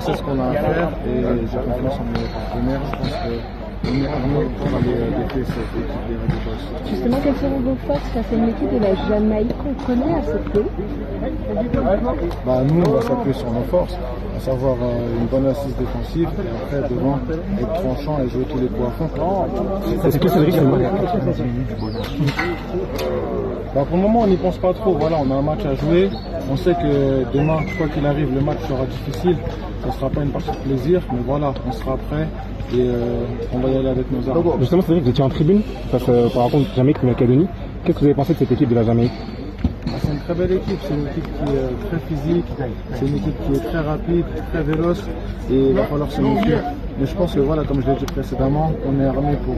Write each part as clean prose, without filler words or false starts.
sait ce qu'on a à faire et j'ai confiance en mes partenaires. Je pense qu'on est armé pour aller défier cette équipe des Red Eagles. Justement, quelles seront vos forces face à une équipe de la Jamaïque qu'on connaît assez peu? Nous, on va s'appuyer sur nos forces, à savoir une bonne assise défensive et après devant être tranchant et jouer tous les coups à fond. Est-ce que Cédric c'est mal? Pour le moment, on n'y pense pas trop. Voilà, on a un match à jouer. On sait que demain, quoi qu'il arrive, le match sera difficile. Ce ne sera pas une partie de plaisir, mais voilà, on sera prêt et on va y aller avec nos armes. Justement, Cédric, vous étiez en tribune face par rapport à Jamaïque et Macédonie. Qu'est-ce que vous avez pensé de cette équipe de la Jamaïque? C'est une très belle équipe, c'est une équipe qui est très physique, c'est une équipe qui est très rapide, très véloce et il va falloir se méfier. Mais je pense que voilà, comme je l'ai dit précédemment, on est armé pour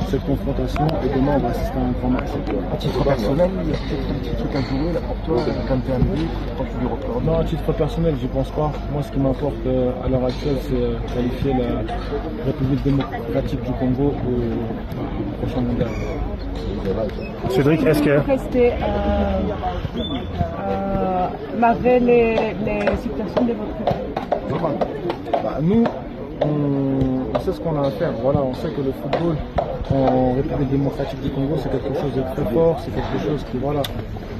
cette confrontation et demain on va assister à un grand match. À titre personnel, il y a peut-être un petit truc à jouer là pour toi quand tu es arrivé, quand tu lui reprends. Non, à titre personnel, j'y pense pas. Moi, ce qui m'importe à l'heure actuelle, c'est qualifier la République démocratique du Congo au prochain mondial. Cédric, est-ce que... Malgré les situations de votre... Nous, on sait ce qu'on a à faire. Voilà, on sait que le football en République démocratique du Congo, c'est quelque chose de très fort, c'est quelque chose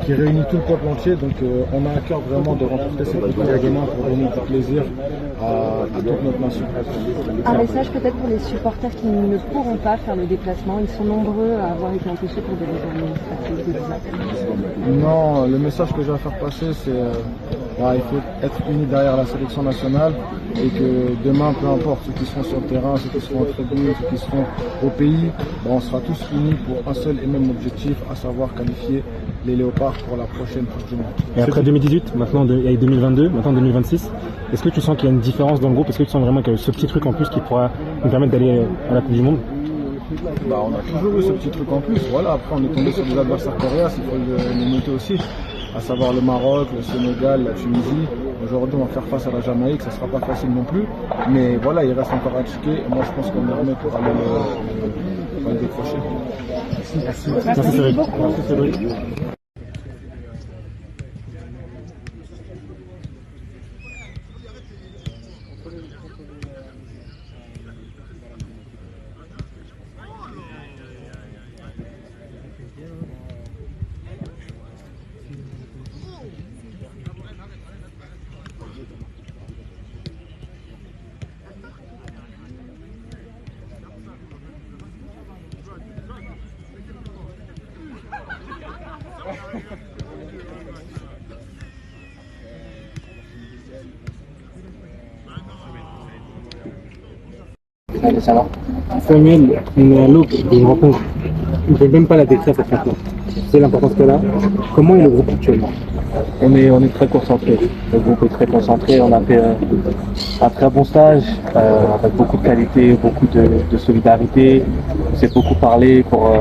qui réunit tout le peuple entier. Donc on a à cœur vraiment de remporter cette victoire demain pour donner du plaisir à toute notre nation. Un message peut-être pour les supporters qui ne pourront pas faire le déplacement. Ils sont nombreux à avoir été empêchés pour des raisons administratives. Non, le message que j'ai à faire passer, c'est il faut être unis derrière la sélection nationale et que demain, peu importe ceux qui seront sur le terrain, ceux qui seront en tribune, ceux qui seront au pays, on sera tous unis pour un seul et même objectif, à savoir qualifier les Léopards pour la prochaine Coupe du Monde. Et après 2018, maintenant il y a 2022, maintenant 2026, est-ce que tu sens qu'il y a une différence dans le groupe? Est-ce que tu sens vraiment qu'il y a ce petit truc en plus qui pourra nous permettre d'aller à la Coupe du Monde? On a toujours eu ce petit truc en plus. Voilà, après on est tombé sur des adversaires coriaces, il faut les noter aussi, à savoir le Maroc, le Sénégal, la Tunisie. Aujourd'hui, on va faire face à la Jamaïque, ça ne sera pas facile non plus. Mais voilà, il reste encore à checker. Et moi, je pense qu'on est armé pour aller le décrocher. Merci Cédric. Samuel, on est à l'aube d'une rencontre. On ne peut même pas la décrire cette rencontre. C'est l'importance qu'elle a. Comment est le groupe actuellement? On est très concentré. Le groupe est très concentré. On a fait un très bon stage avec beaucoup de qualité, beaucoup de solidarité. On s'est beaucoup parlé pour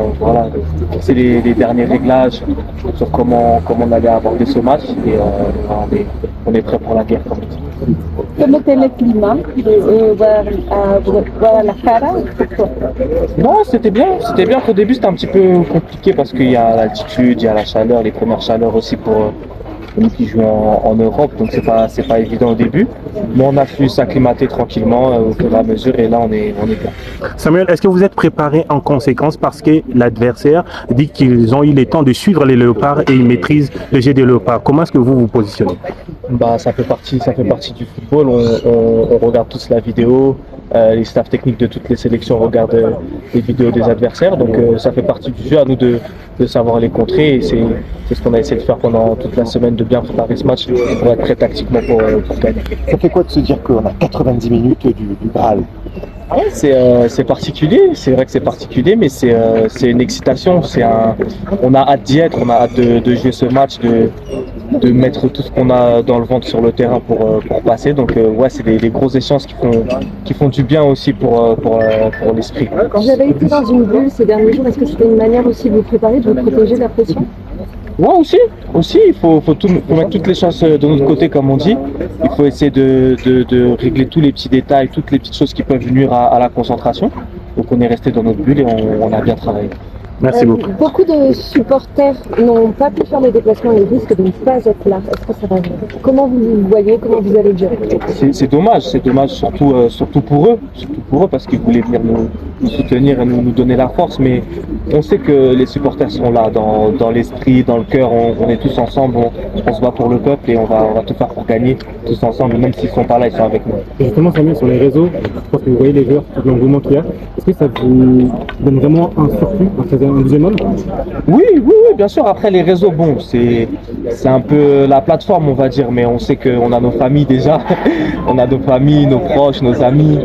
fixer les derniers réglages sur comment on allait aborder ce match. Et on est prêt pour la guerre, comme on dit. Comment est le climat de Guadalajara? Non, c'était bien. C'était bien. Au début, c'était un petit peu compliqué parce qu'il y a l'altitude, il y a la chaleur, les premières chaleurs aussi pour nous qui jouons en Europe, donc c'est pas évident au début, mais on a pu s'acclimater tranquillement au fur et à mesure et là on est bien. Samuel, est-ce que vous êtes préparé en conséquence parce que l'adversaire dit qu'ils ont eu le temps de suivre les Léopards et ils maîtrisent le jeu des Léopards? Comment est-ce que vous vous positionnez? Ça fait partie du football, on regarde tous la vidéo, les staffs techniques de toutes les sélections regardent les vidéos des adversaires, donc ça fait partie du jeu, à nous de savoir les contrer et c'est ce qu'on a essayé de faire pendant toute la semaine, de bien préparer ce match pour être prêt tactiquement pour gagner. Ça fait quoi de se dire qu'on a 90 minutes du Graal? C'est particulier, c'est vrai que c'est particulier, mais c'est une excitation, on a hâte d'y être, on a hâte de jouer ce match, de mettre tout ce qu'on a dans le ventre sur le terrain pour passer. Donc c'est des grosses échéances qui font du bien aussi pour l'esprit. Vous avez été dans une bulle ces derniers jours, est-ce que c'était une manière aussi de vous préparer, de vous protéger de la pression? Ouais, aussi, il faut mettre toutes les chances de notre côté, comme on dit. Il faut essayer de régler tous les petits détails, toutes les petites choses qui peuvent nuire à la concentration. Donc on est resté dans notre bulle et on a bien travaillé. Merci beaucoup. Beaucoup de supporters n'ont pas pu faire le déplacement et risquent de ne pas être là. Est-ce que ça va? Comment vous le voyez? Comment vous allez le gérer? C'est dommage surtout pour eux, parce qu'ils voulaient venir nous soutenir et nous donner la force, mais on sait que les supporters sont là, dans l'esprit, dans le cœur, on est tous ensemble, on se bat pour le peuple et on va tout faire pour gagner tous ensemble, même s'ils sont pas là, ils sont avec nous. Et justement, Samuel, sur les réseaux, je pense que vous voyez les joueurs, tout l'engouement qu'il y a. Est-ce que ça vous donne vraiment un surplus, un deuxième homme? Oui, bien sûr. Après, les réseaux, bon, c'est un peu la plateforme, on va dire, mais on sait qu'on a nos familles déjà, on a nos familles, nos proches, nos amis.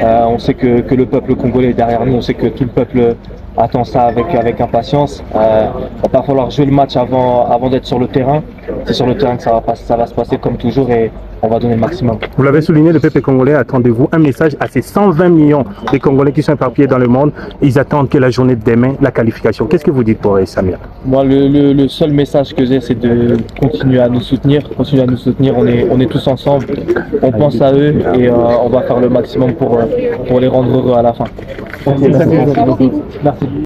On sait que le peuple congolais est derrière nous, on sait que tout le peuple attend ça avec impatience. Va pas falloir jouer le match avant d'être sur le terrain. C'est sur le terrain que ça va se passer comme toujours et on va donner le maximum. Vous l'avez souligné, le peuple congolais, attendez-vous un message à ces 120 millions de Congolais qui sont éparpillés dans le monde. Ils attendent que la journée de demain, la qualification. Qu'est-ce que vous dites pour eux, Samir? Moi, le seul message que j'ai, c'est de continuer à nous soutenir. On est tous ensemble. On pense à eux et on va faire le maximum pour les rendre heureux à la fin. Merci. Merci.